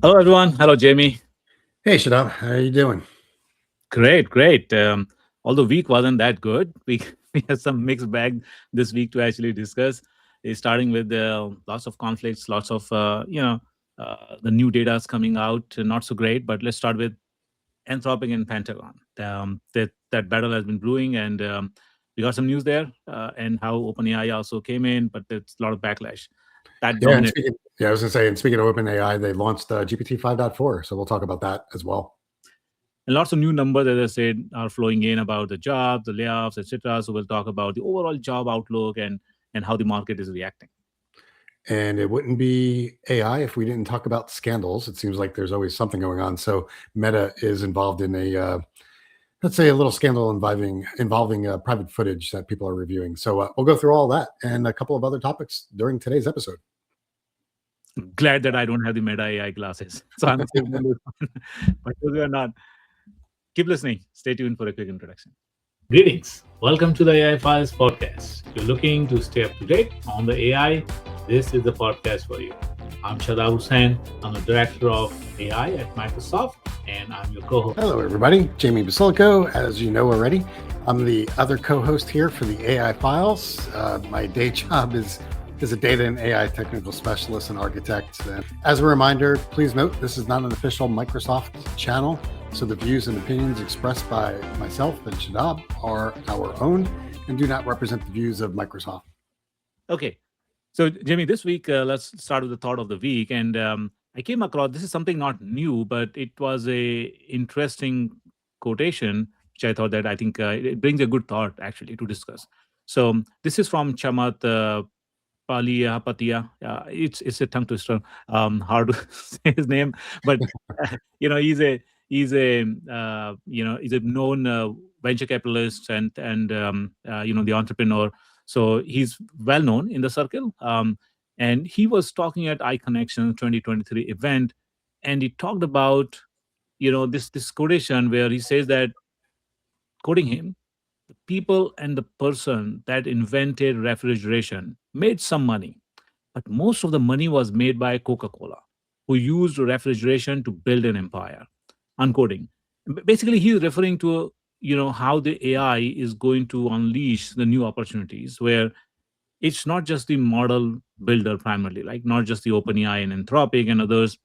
Hello, everyone. Hello, Jamie. Hey, Shadab, how are you doing? Great, great. Although week wasn't that good, we we had some mixed bag this week to actually discuss. Starting with lots of conflicts, lots of the new data is coming out, not so great. But let's start with Anthropic and Pentagon. That battle has been brewing, and we got some news there, and how OpenAI also came in, but there's a lot of backlash. That Yeah, and dominates. speaking, yeah, I was going to say, and speaking of OpenAI, they launched GPT 5.4, so we'll talk about that as well. And lots of new numbers, as I said, are flowing in about the jobs, the layoffs, etc. So we'll talk about the overall job outlook and how the market is reacting. And it wouldn't be AI if we didn't talk about scandals. It seems like there's always something going on. So Meta is involved in let's say, a little scandal involving private footage that people are reviewing. So we'll go through all that and a couple of other topics during today's episode. Glad that I don't have the Meta AI glasses, so I'm safe on this one. But those who are not, keep listening. Stay tuned for a quick introduction. Greetings. Welcome to the AI Files podcast. If you're looking to stay up to date on the AI, this is the podcast for you. I'm Shadab Hussain. I'm the director of AI at Microsoft, and I'm your co-host. Hello, everybody. Jamie Basilico, as you know already. I'm the other co-host here for the AI Files. My day job is a data and AI technical specialist and architect. And as a reminder, please note this is not an official Microsoft channel, so the views and opinions expressed by myself and Shadab are our own and do not represent the views of Microsoft. Okay. So, Jamie, this week, let's start with the thought of the week. And I came across, this is something not new, but it was a interesting quotation, which I thought that I think it brings a good thought, actually, to discuss. So this is from Chamath Palihapitiya. It's a tongue twister, hard to say his name, but he's a he's a known venture capitalist and the entrepreneur. So he's well known in the circle. And he was talking at iConnection 2023 event, and he talked about this quotation where he says that, quoting him, the people and the person that invented refrigeration made some money, but most of the money was made by Coca-Cola, who used refrigeration to build an empire. Unquoting. Basically, he's referring to how the AI is going to unleash the new opportunities where it's not just the model builder primarily, like not just the OpenAI and Anthropic and others,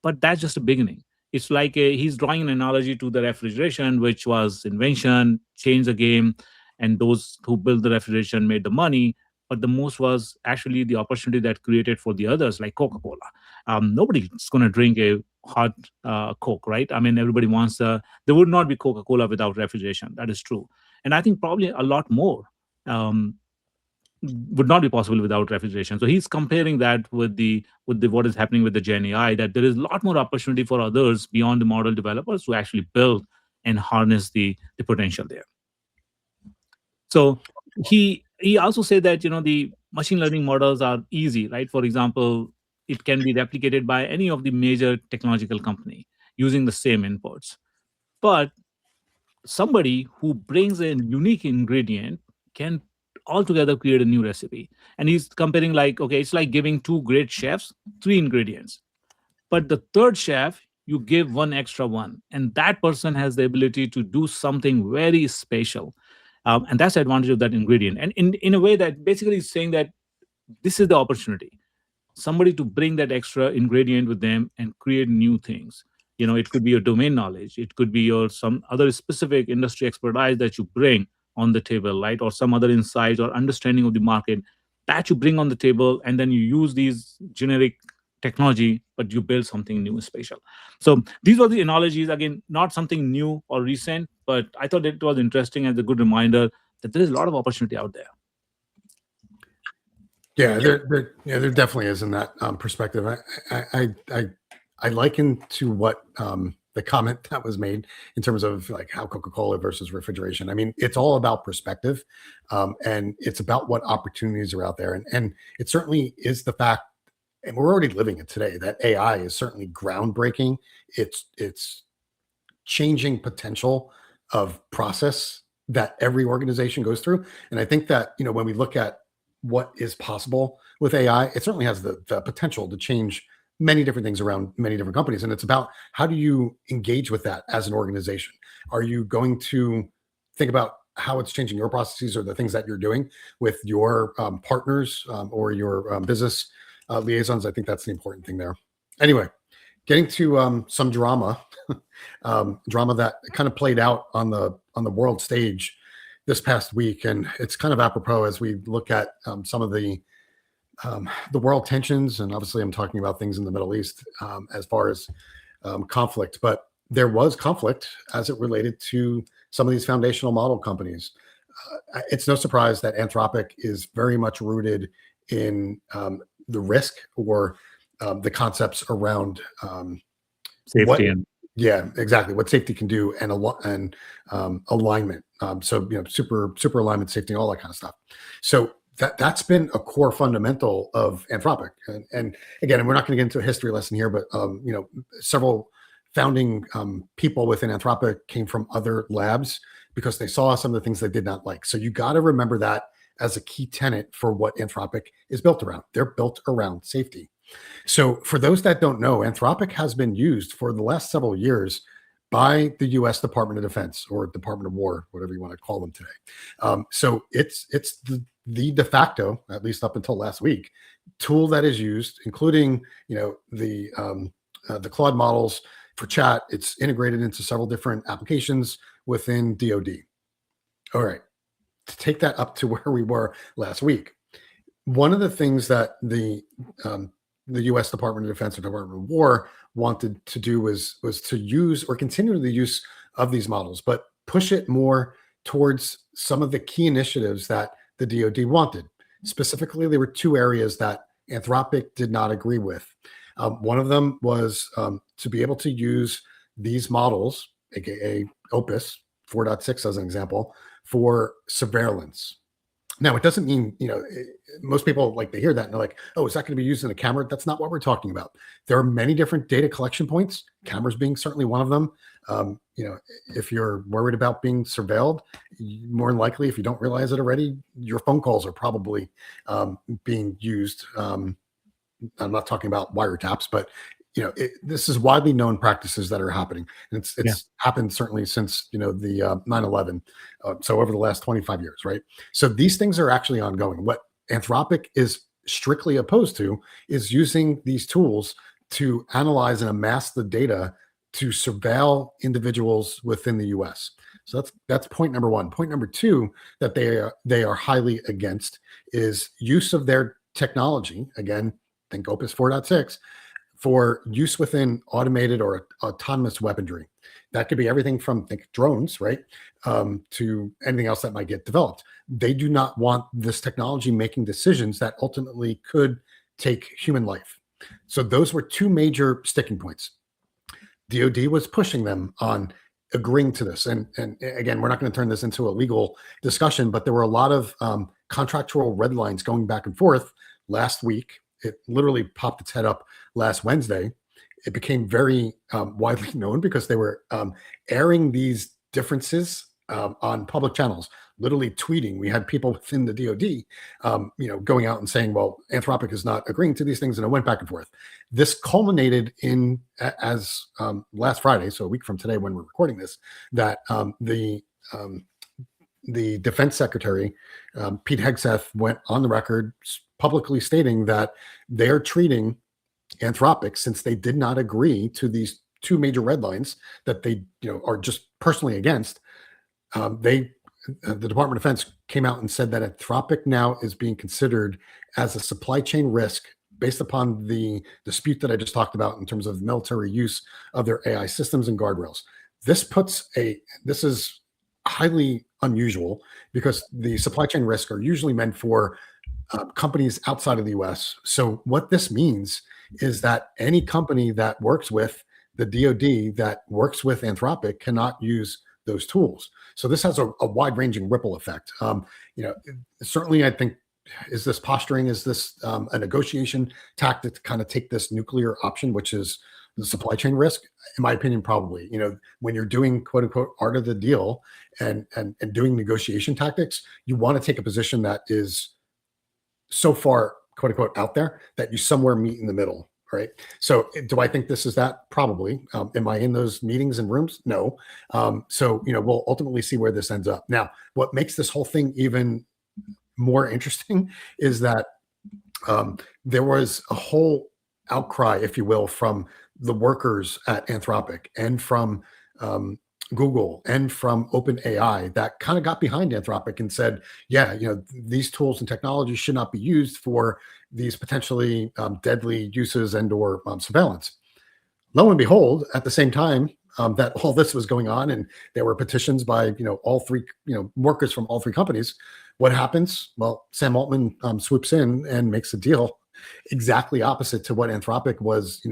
but that's just a beginning. It's like he's drawing an analogy to the refrigeration, which was invention, changed the game, and those who built the refrigeration made the money. But the most was actually the opportunity that created for the others, like Coca-Cola. Nobody's going to drink a hot Coke, right? I mean, everybody wants. There would not be Coca-Cola without refrigeration. That is true, and I think probably a lot more. Would not be possible without refrigeration. So he's comparing that with the what is happening with the Gen AI, that there is a lot more opportunity for others beyond the model developers to actually build and harness the potential there. So he also said that the machine learning models are easy, right? For example, it can be replicated by any of the major technological company using the same inputs. But somebody who brings a unique ingredient can altogether create a new recipe. And he's comparing, like, okay, it's like giving two great chefs 3 ingredients, but the third chef, you give one extra one, and that person has the ability to do something very special. And that's the advantage of that ingredient. And in a way that basically is saying that this is the opportunity, somebody to bring that extra ingredient with them and create new things. It could be your domain knowledge, it could be your some other specific industry expertise that you bring on the table, right? Or some other insights or understanding of the market that you bring on the table, and then you use these generic technology, but you build something new and special. So these were the analogies, again, not something new or recent, but I thought it was interesting as a good reminder that there is a lot of opportunity out there. Yeah, there definitely is in that perspective. I liken to what the comment that was made in terms of like how Coca-Cola versus refrigeration. I mean, it's all about perspective, and it's about what opportunities are out there. And it certainly is the fact, and we're already living it today, that AI is certainly groundbreaking. It's changing potential of process that every organization goes through. And I think that, when we look at what is possible with AI, it certainly has the potential to change many different things around many different companies. And it's about how do you engage with that as an organization? Are you going to think about how it's changing your processes or the things that you're doing with your partners or your business liaisons? I think that's the important thing there. Anyway, getting to some drama, drama that kind of played out on the world stage this past week, and it's kind of apropos as we look at some of the world tensions, and obviously I'm talking about things in the Middle East as far as conflict, but there was conflict as it related to some of these foundational model companies. It's no surprise that Anthropic is very much rooted in the risk or the concepts around what, Safety and yeah, exactly, what safety can do and alignment. So super alignment, safety, all that kind of stuff. So that's been a core fundamental of Anthropic. And again, we're not going to get into a history lesson here, but several founding people within Anthropic came from other labs because they saw some of the things they did not like. So you got to remember that as a key tenet for what Anthropic is built around. They're built around safety. So for those that don't know, Anthropic has been used for the last several years by the U.S. Department of Defense or Department of War, whatever you want to call them today. So it's the de facto, at least up until last week, tool that is used, including the Claude models for chat. It's integrated into several different applications within DoD. All right, to take that up to where we were last week, one of the things that the U.S. Department of Defense or Department of War wanted to do was to use or continue the use of these models, but push it more towards some of the key initiatives that the DoD wanted. Specifically, there were two areas that Anthropic did not agree with. One of them was to be able to use these models, aka Opus 4.6 as an example, for surveillance. Now, it doesn't mean, most people like to hear that and they're like, oh, is that going to be used in a camera? That's not what we're talking about. There are many different data collection points, cameras being certainly one of them. If you're worried about being surveilled, more than likely, if you don't realize it already, your phone calls are probably being used. I'm not talking about wiretaps, but this is widely known practices that are happening. And it's happened certainly since the 9/11. So over the last 25 years, right? So these things are actually ongoing. What Anthropic is strictly opposed to is using these tools to analyze and amass the data to surveil individuals within the U.S. So that's point number one. Point number two that they are highly against is use of their technology. Again, think Opus 4.6 for use within automated or autonomous weaponry. That could be everything from think drones, right, to anything else that might get developed. They do not want this technology making decisions that ultimately could take human life. So those were two major sticking points. DoD was pushing them on agreeing to this. And again, we're not going to turn this into a legal discussion, but there were a lot of contractual red lines going back and forth last week. It literally popped its head up last Wednesday. It became very widely known because they were airing these differences on public channels, literally tweeting. We had people within the DoD, going out and saying, well, Anthropic is not agreeing to these things. And it went back and forth. This culminated in as last Friday, so a week from today when we're recording this, that the Defense Secretary, Pete Hegseth, went on the record publicly stating that they're treating Anthropic, since they did not agree to these two major red lines that they are just personally against. The Department of Defense came out and said that Anthropic now is being considered as a supply chain risk based upon the dispute that I just talked about in terms of military use of their AI systems and guardrails. This is highly unusual because the supply chain risks are usually meant for companies outside of the US. So what this means is that any company that works with the DoD that works with Anthropic cannot use those tools. So this has a wide-ranging ripple effect. Certainly, I think, is this posturing? Is this a negotiation tactic to kind of take this nuclear option, which is the supply chain risk? In my opinion, probably. When you're doing "quote unquote" art of the deal and doing negotiation tactics, you want to take a position that is so far "quote unquote" out there that you somewhere meet in the middle, right? So do I think this is that? Probably. Am I in those meetings and rooms? No. So we'll ultimately see where this ends up. Now, what makes this whole thing even more interesting is that there was a whole outcry, if you will, from the workers at Anthropic and from um, Google and from OpenAI that kind of got behind Anthropic and said, yeah, these tools and technologies should not be used for these potentially deadly uses and/or surveillance. Lo and behold, at the same time that all this was going on, and there were petitions by all three workers from all three companies, what happens? Well, Sam Altman swoops in and makes a deal exactly opposite to what Anthropic was,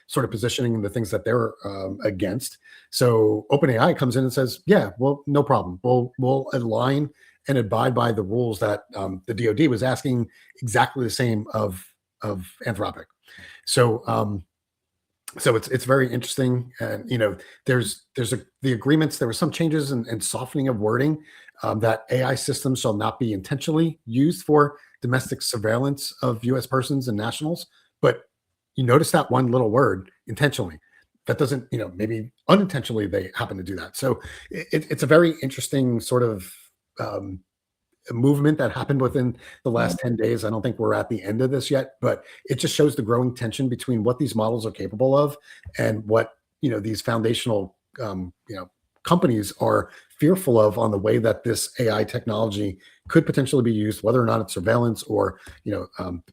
sort of positioning the things that they're against. So OpenAI comes in and says, "Yeah, well, no problem. We'll align and abide by the rules that the DoD was asking exactly the same of Anthropic." So it's very interesting, and there's the agreements. There were some changes and softening of wording that AI systems shall not be intentionally used for domestic surveillance of U.S. persons and nationals. But you notice that one little word, intentionally. That doesn't, maybe unintentionally they happen to do that. So it's a very interesting sort of movement that happened within the last 10 days. I don't think we're at the end of this yet, but it just shows the growing tension between what these models are capable of and what these foundational companies are fearful of on the way that this AI technology could potentially be used, whether or not it's surveillance or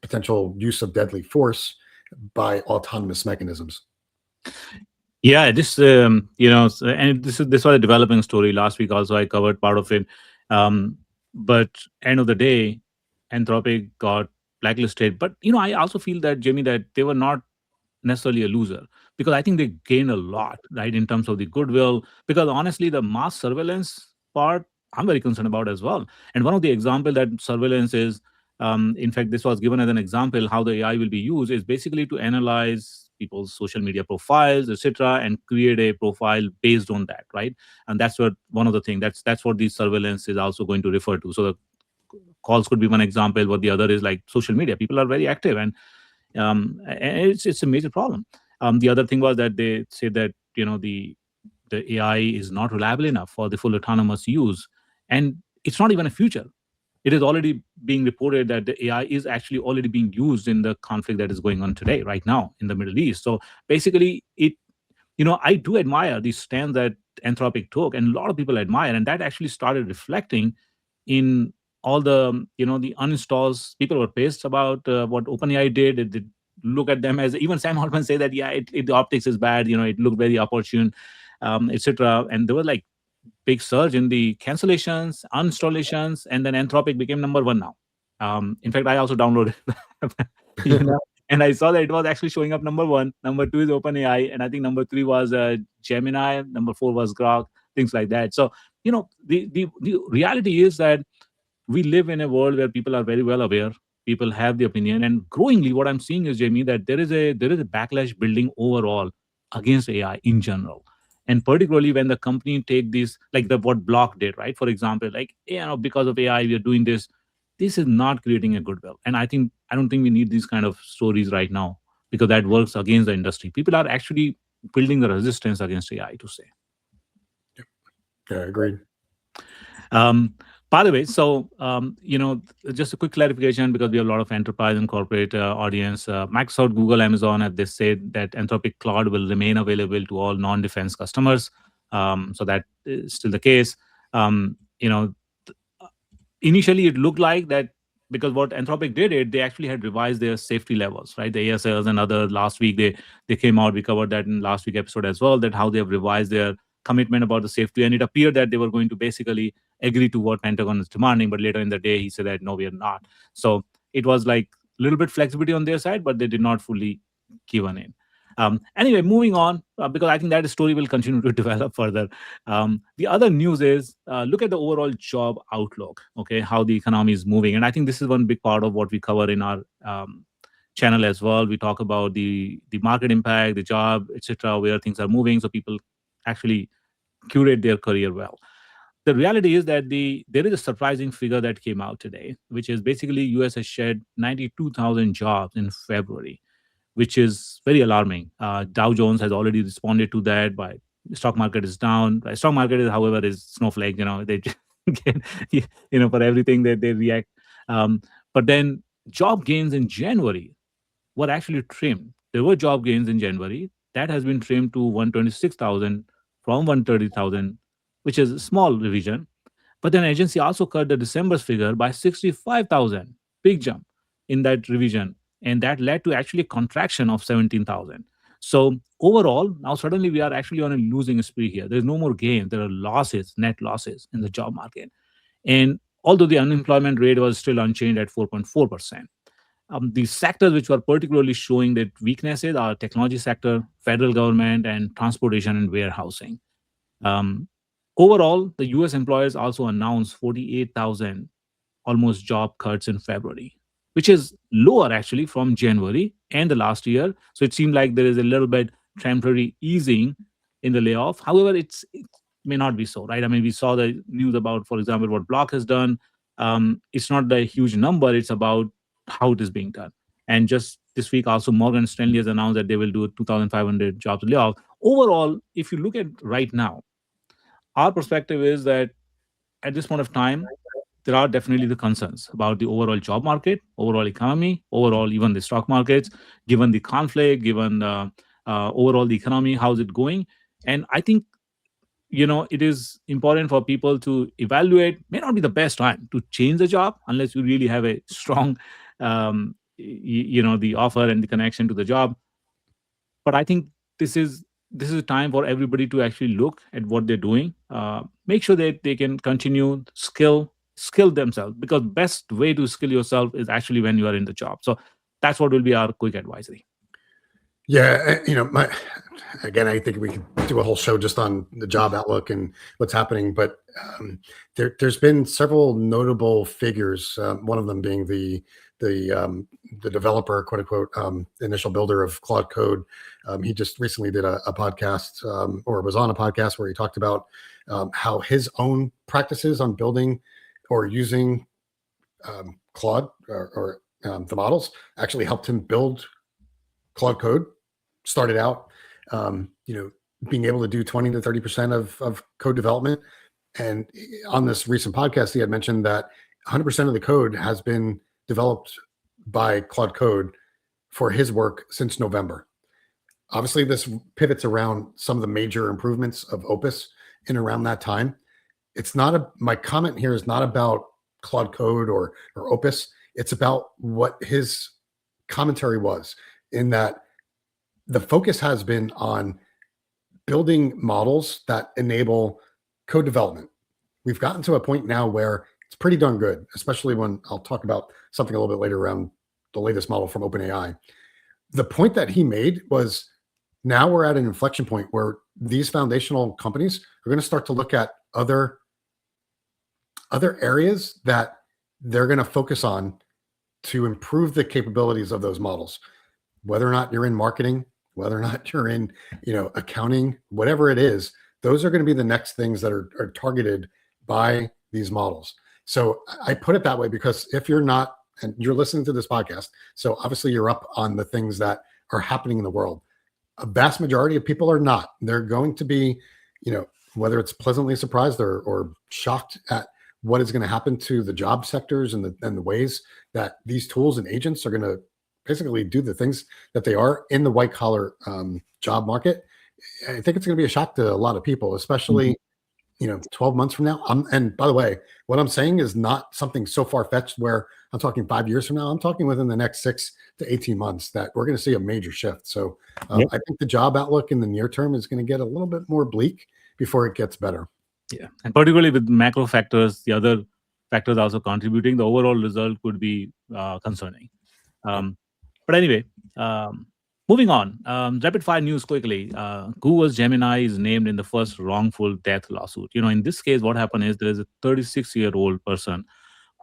potential use of deadly force by autonomous mechanisms. Yeah, this and this was a developing story last week. Also, I covered part of it. But end of the day, Anthropic got blacklisted. But I also feel that, Jamie, that they were not necessarily a loser, because I think they gained a lot, right, in terms of the goodwill. Because honestly, the mass surveillance part, I'm very concerned about as well. And one of the example that surveillance is, in fact, this was given as an example how the AI will be used is basically to analyze people's social media profiles, etc., and create a profile based on that, right? And that's what one of the things that's what the surveillance is also going to refer to. So the calls could be one example, but the other is like social media. People are very active, and it's a major problem. The other thing was that they say that the AI is not reliable enough for the full autonomous use, and it's not even a future. It is already being reported that the AI is actually already being used in the conflict that is going on today, right now, in the Middle East. So basically, I do admire the stand that Anthropic took, and a lot of people admire, and that actually started reflecting in all the uninstalls. People were pissed about what OpenAI did. It did look at them as, even Sam Altman say that, yeah, the optics is bad. It looked very opportune, etc. And there was like big surge in the cancellations, uninstallations, and then Anthropic became number one now. In fact, I also downloaded, and I saw that it was actually showing up number one. Number two is OpenAI, and I think number three was Gemini. Number four was Grok, things like that. So the reality is that we live in a world where people are very well aware. People have the opinion, and growingly, what I'm seeing is, Jamie, that there is a backlash building overall against AI in general, and particularly when the company take these, like the what Block did, right? For example, like, because of AI, we are doing this. This is not creating a goodwill, and I don't think we need these kind of stories right now, because that works against the industry. People are actually building the resistance against AI, to say. Yeah, agreed. Um, by the way, so just a quick clarification, because we have a lot of enterprise and corporate audience. Microsoft, Google, Amazon have they said that Anthropic Cloud will remain available to all non-defense customers. So that is still the case. Um, you know, Initially it looked like that, because what Anthropic did, they actually had revised their safety levels, right? The ASLs and other, last week they came out. We covered that in last week episode as well, that how they have revised their commitment about the safety, and it appeared that they were going to basically agree to what Pentagon is demanding. But later in the day, he said that no, we are not. So it was like a little bit flexibility on their side, but they did not fully given in. Anyway, moving on, because I think that story will continue to develop further. The other news is, look at the overall job outlook, okay, how the economy is moving. And I think this is one big part of what we cover in our channel as well. We talk about the market impact, the job, etc., where things are moving, so people actually curate their career well. The reality is that there is a surprising figure that came out today, which is basically US has shed 92,000 jobs in February, which is very alarming. Dow Jones has already responded to that by stock market is down. Stock market is, however, is snowflake. They get, for everything that they react. Um, but then job gains in January were actually trimmed. There were job gains in January that has been trimmed to 126,000 from 130,000, which is a small revision. But then agency also cut the December's figure by 65,000, big jump in that revision. And that led to actually contraction of 17,000. So overall, now suddenly we are actually on a losing spree here. There's no more gains. There are losses, net losses in the job market. And although the unemployment rate was still unchanged at 4.4%, the sectors which were particularly showing that weaknesses are technology sector, federal government, and transportation and warehousing. Um, Overall, the US employers also announced 48,000 almost job cuts in February, which is lower actually from January and the last year. So it seemed like there is a little bit temporary easing in the layoff. However, it may not be so, right? I mean, we saw the news about, for example, what Block has done. It's not the huge number, it's about how it is being done. And just this week, also, Morgan Stanley has announced that they will do 2,500 jobs layoff. Overall, if you look at right now, our perspective is that at this point of time, there are definitely the concerns about the overall job market, overall economy, overall even the stock markets, given the conflict, given overall the economy, how's it going? And I think it is important for people to evaluate. May not be the best time to change the job unless you really have a strong, the offer and the connection to the job. But I think this is a time for everybody to actually look at what they're doing, make sure that they can continue skill themselves, because best way to skill yourself is actually when you are in the job. So that's what will be our quick advisory. Yeah, again, I think we could do a whole show just on the job outlook and what's happening. But there's been several notable figures. One of them being the developer, quote unquote, initial builder of Claude Code. He just recently did a podcast, or was on a podcast, where he talked about how his own practices on building or using Claude or the models actually helped him build Claude Code. Started out, being able to do 20 to 30% of code development. And on this recent podcast, he had mentioned that 100% of the code has been developed by Claude Code for his work since November. Obviously, this pivots around some of the major improvements of Opus in around that time. It's not my comment here is not about Claude Code or Opus. It's about what his commentary was, in that the focus has been on building models that enable code development. We've gotten to a point now where it's pretty darn good, especially when I'll talk about something a little bit later around the latest model from OpenAI. The point that he made was, now we're at an inflection point where these foundational companies are going to start to look at other areas that they're going to focus on to improve the capabilities of those models. Whether or not you're in marketing, whether or not you're in, accounting, whatever it is, those are going to be the next things that are targeted by these models. So I put it that way because if you're not, and you're listening to this podcast, so obviously you're up on the things that are happening in the world. A vast majority of people are not. They're going to be, whether it's pleasantly surprised or shocked at what is going to happen to the job sectors and the ways that these tools and agents are going to basically do the things that they are in the white collar job market. I think it's going to be a shock to a lot of people, especially, 12 months from now. And by the way, what I'm saying is not something so far fetched where I'm talking 5 years from now. I'm talking within the next 6 to 18 months that we're going to see a major shift. So I think the job outlook in the near term is going to get a little bit more bleak before it gets better. Yeah. And particularly with macro factors, the other factors also contributing, the overall result could be concerning. But anyway, moving on, rapid fire news quickly. Google's Gemini is named in the first wrongful death lawsuit. In this case, what happened is there's a 36-year-old person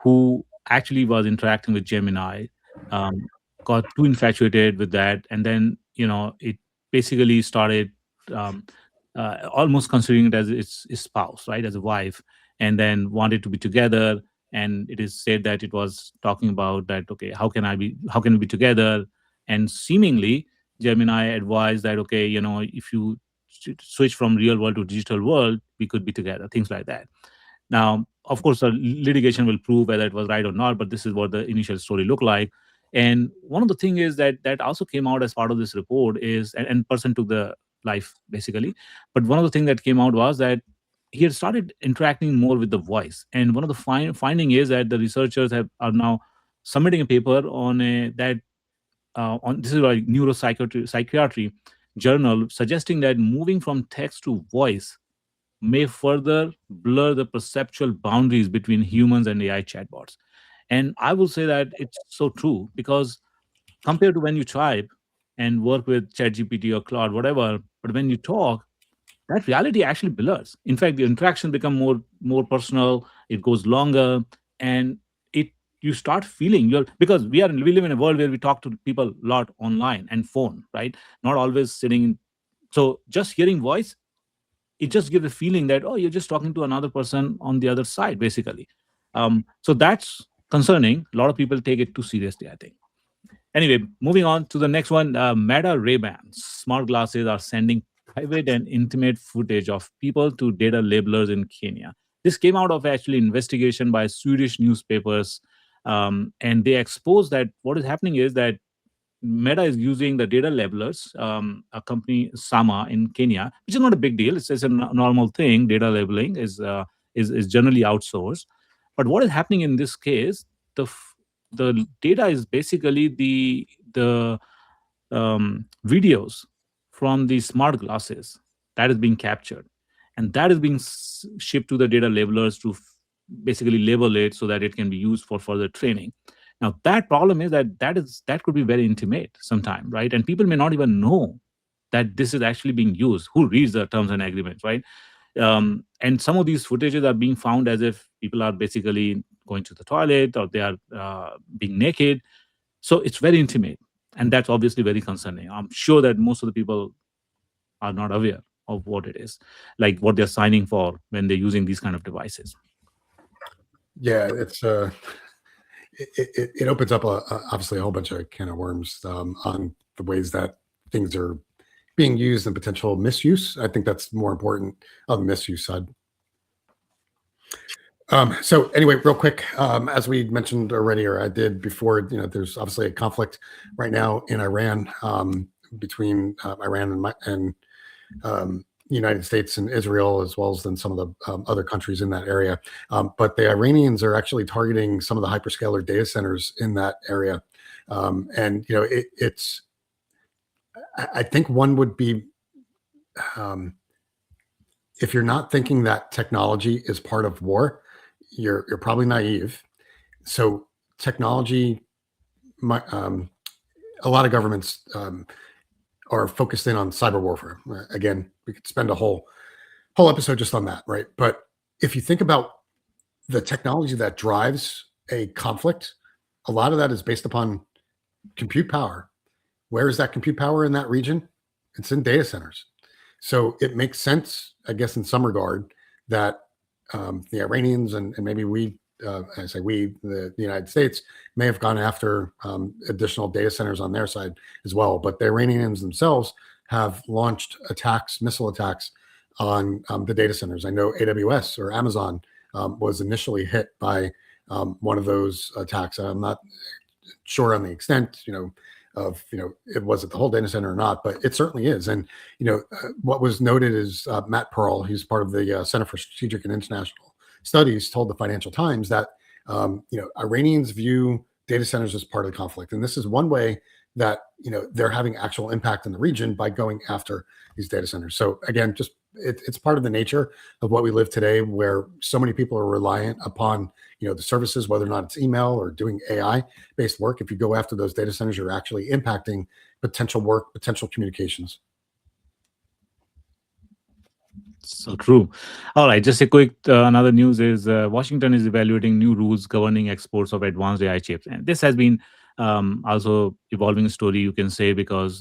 who actually was interacting with Gemini, got too infatuated with that, and then it basically started almost considering it as its spouse, right, as a wife, and then wanted to be together. And it is said that it was talking about that, okay, how can we be together? And seemingly, Gemini advised that, okay, if you switch from real world to digital world, we could be together, things like that. Now, of course, the litigation will prove whether it was right or not, but this is what the initial story looked like. And one of the thing is that also came out as part of this report is, and person took the life basically. But one of the things that came out was that he had started interacting more with the voice. And one of the finding is that the researchers are now submitting a paper on on this is like psychiatry journal suggesting that moving from text to voice may further blur the perceptual boundaries between humans and AI chatbots. And I will say that it's so true because compared to when you type and work with ChatGPT or Claude, whatever, but when you talk, that reality actually blurs. In fact, the interaction become more personal. It goes longer, and it you start feeling your because we live in a world where we talk to people a lot online and phone, right? Not always sitting. So just hearing voice, it just gives a feeling that, oh, you're just talking to another person on the other side, basically. So that's concerning. A lot of people take it too seriously, I think. Anyway, moving on to the next one. Meta Ray-Bans smart glasses are sending private and intimate footage of people to data labelers in Kenya. This came out of actually investigation by Swedish newspapers, and they exposed that what is happening is that Meta is using the data labelers, a company Sama in Kenya, which is not a big deal. It's a normal thing. Data labeling is generally outsourced. But what is happening in this case? The data is basically the videos from the smart glasses that is being captured, and that is being shipped to the data labelers to basically label it so that it can be used for further training. Now that problem is that could be very intimate sometime, right? And people may not even know that this is actually being used. Who reads the terms and agreements, right? And some of these footages are being found as if people are basically going to the toilet or they are being naked. So it's very intimate, and that's obviously very concerning. I'm sure that most of the people are not aware of what it is, like what they're signing for when they're using these kind of devices. Yeah, it opens up obviously a whole bunch of can of worms on the ways that things are being used and potential misuse. I think that's more important on the misuse side. So anyway, real quick, as we mentioned already, or I did before, there's obviously a conflict right now in Iran between Iran and United States and Israel, as well as then some of the other countries in that area. But the Iranians are actually targeting some of the hyperscaler data centers in that area. And, it's, I think one would be, if you're not thinking that technology is part of war, you're probably naive. So technology, a lot of governments are focused in on cyber warfare. Again, we could spend a whole episode just on that, right? But if you think about the technology that drives a conflict, a lot of that is based upon compute power. Where is that compute power in that region? It's in data centers. So it makes sense, I guess, in some regard, that the Iranians and maybe I say we, the United States, may have gone after additional data centers on their side as well. But the Iranians themselves have launched attacks, missile attacks on the data centers. I know AWS or Amazon was initially hit by one of those attacks. I'm not sure on the extent, of, it was it the whole data center or not, but it certainly is. And, what was noted is Matt Pearl, he's part of the Center for Strategic and International Studies, told the Financial Times that, Iranians view data centers as part of the conflict. And this is one way that, they're having actual impact in the region by going after these data centers. So again, just it's part of the nature of what we live today, where so many people are reliant upon, the services, whether or not it's email or doing AI based work. If you go after those data centers, you're actually impacting potential work, potential communications. So true. All right, just a quick another news is Washington is evaluating new rules governing exports of advanced AI chips, and this has been also evolving story, you can say, because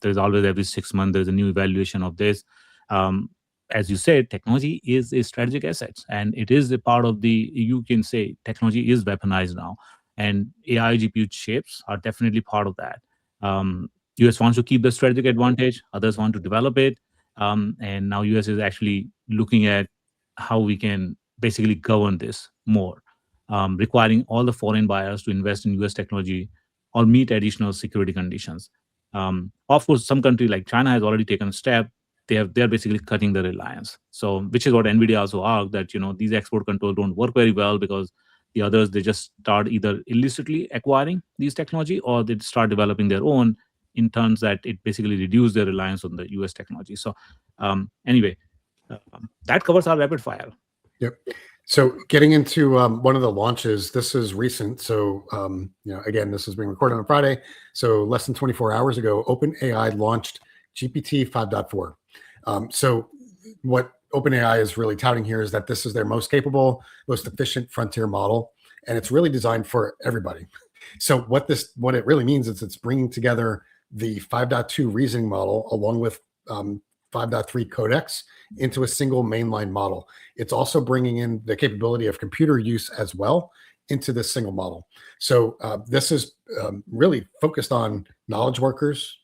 there's always every 6 months there's a new evaluation of this. Um, as you said, technology is a strategic asset, and it is a part of the. You can say technology is weaponized now, and AI GPU chips are definitely part of that. US wants to keep the strategic advantage, others want to develop it. And now US is actually looking at how we can basically govern this more, requiring all the foreign buyers to invest in US technology or meet additional security conditions. Of course, some country like China has already taken a step. They're basically cutting the reliance. So, which is what NVIDIA also argued, that these export controls don't work very well, because the others, they just start either illicitly acquiring these technology, or they start developing their own, in terms that it basically reduce their reliance on the US technology. So anyway, that covers our rapid fire. Yep. So getting into one of the launches, this is recent. So, again, this is being recorded on Friday. So less than 24 hours ago, OpenAI launched GPT 5.4. So what OpenAI is really touting here is that this is their most capable, most efficient frontier model, and it's really designed for everybody. So what it really means is it's bringing together the 5.2 reasoning model along with 5.3 codex into a single mainline model. It's also bringing in the capability of computer use as well into this single model. So this is really focused on knowledge workers,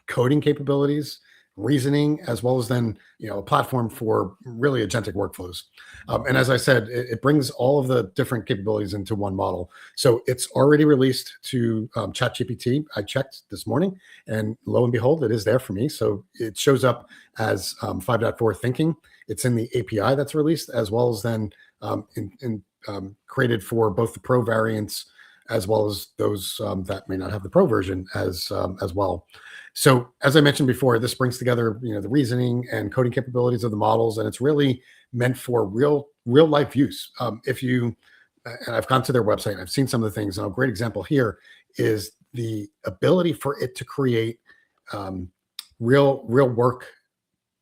coding capabilities, reasoning, as well as then a platform for really agentic workflows. And as I said, it brings all of the different capabilities into one model. So it's already released to ChatGPT. I checked this morning, and lo and behold, it is there for me. So it shows up as 5.4 thinking. It's in the API that's released, as well as then created for both the Pro variants as well as those that may not have the Pro version as well. So as I mentioned before, this brings together the reasoning and coding capabilities of the models, and it's really meant for real life use. And I've gone to their website and I've seen some of the things. And a great example here is the ability for it to create real work,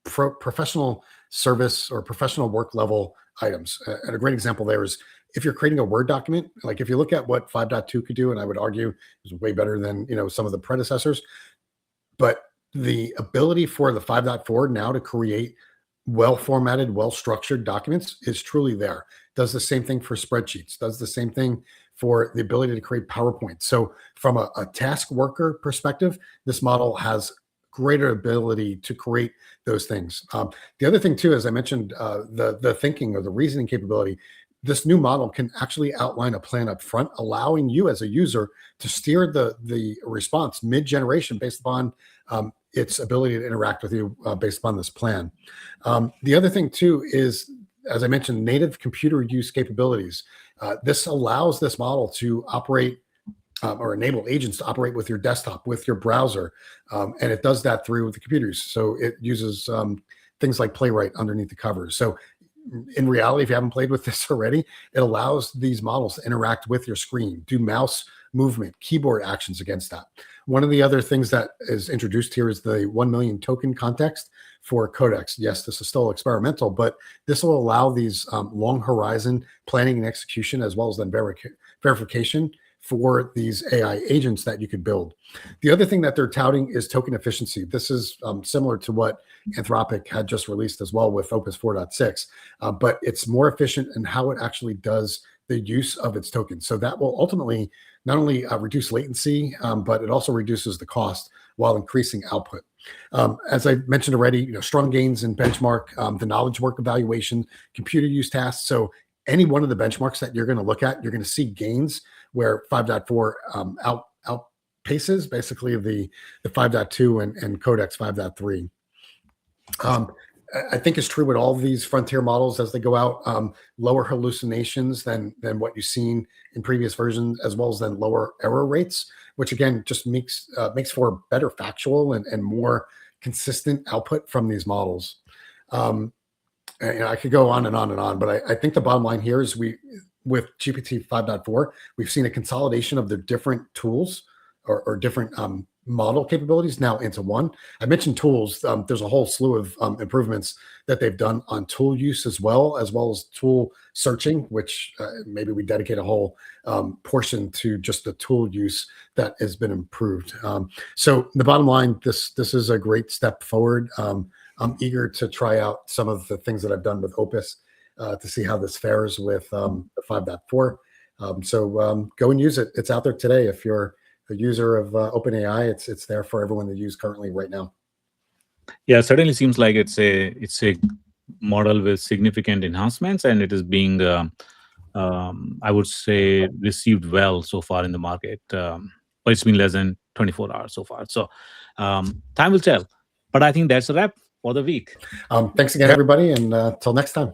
professional service or professional work level items. And a great example there is if you're creating a Word document, like if you look at what 5.2 could do, and I would argue is way better than some of the predecessors. But the ability for the 5.4 now to create well-formatted, well-structured documents is truly there. Does the same thing for spreadsheets, does the same thing for the ability to create PowerPoint. So from a task worker perspective, this model has greater ability to create those things. The other thing too, as I mentioned, the thinking or the reasoning capability, this new model can actually outline a plan up front, allowing you as a user to steer the response mid-generation based upon its ability to interact with you based upon this plan. The other thing too is, as I mentioned, native computer use capabilities. This allows this model to operate or enable agents to operate with your desktop, with your browser, and it does that through the computers. So it uses things like Playwright underneath the covers. So in reality, if you haven't played with this already, it allows these models to interact with your screen, do mouse movement, keyboard actions against that. One of the other things that is introduced here is the 1 million token context for Codex. Yes, this is still experimental, but this will allow these long horizon planning and execution, as well as then verification for these AI agents that you could build. The other thing that they're touting is token efficiency. This is similar to what Anthropic had just released as well with Opus 4.6, but it's more efficient in how it actually does the use of its tokens. So that will ultimately not only reduce latency, but it also reduces the cost while increasing output. As I mentioned already, strong gains in benchmark, the knowledge work evaluation, computer use tasks. So any one of the benchmarks that you're going to look at, you're going to see gains where 5.4 outpaces basically the 5.2 and Codex 5.3. I think it's true with all of these frontier models as they go out, lower hallucinations than what you've seen in previous versions, as well as then lower error rates, which again just makes for better factual and more consistent output from these models. I could go on and on and on, but I think the bottom line here is with GPT 5.4, we've seen a consolidation of the different tools or different model capabilities now into one. I mentioned tools. There's a whole slew of improvements that they've done on tool use as well as tool searching, which maybe we dedicate a whole portion to just the tool use that has been improved. So the bottom line, this is a great step forward. I'm eager to try out some of the things that I've done with Opus to see how this fares with the 5.4. So go and use it. It's out there today if you're a user of OpenAI, it's there for everyone to use currently right now. Yeah, it certainly seems like it's a model with significant enhancements, and it is being, I would say, received well so far in the market. But it's been less than 24 hours so far. So time will tell. But I think that's a wrap for the week. Thanks again, everybody, and till next time.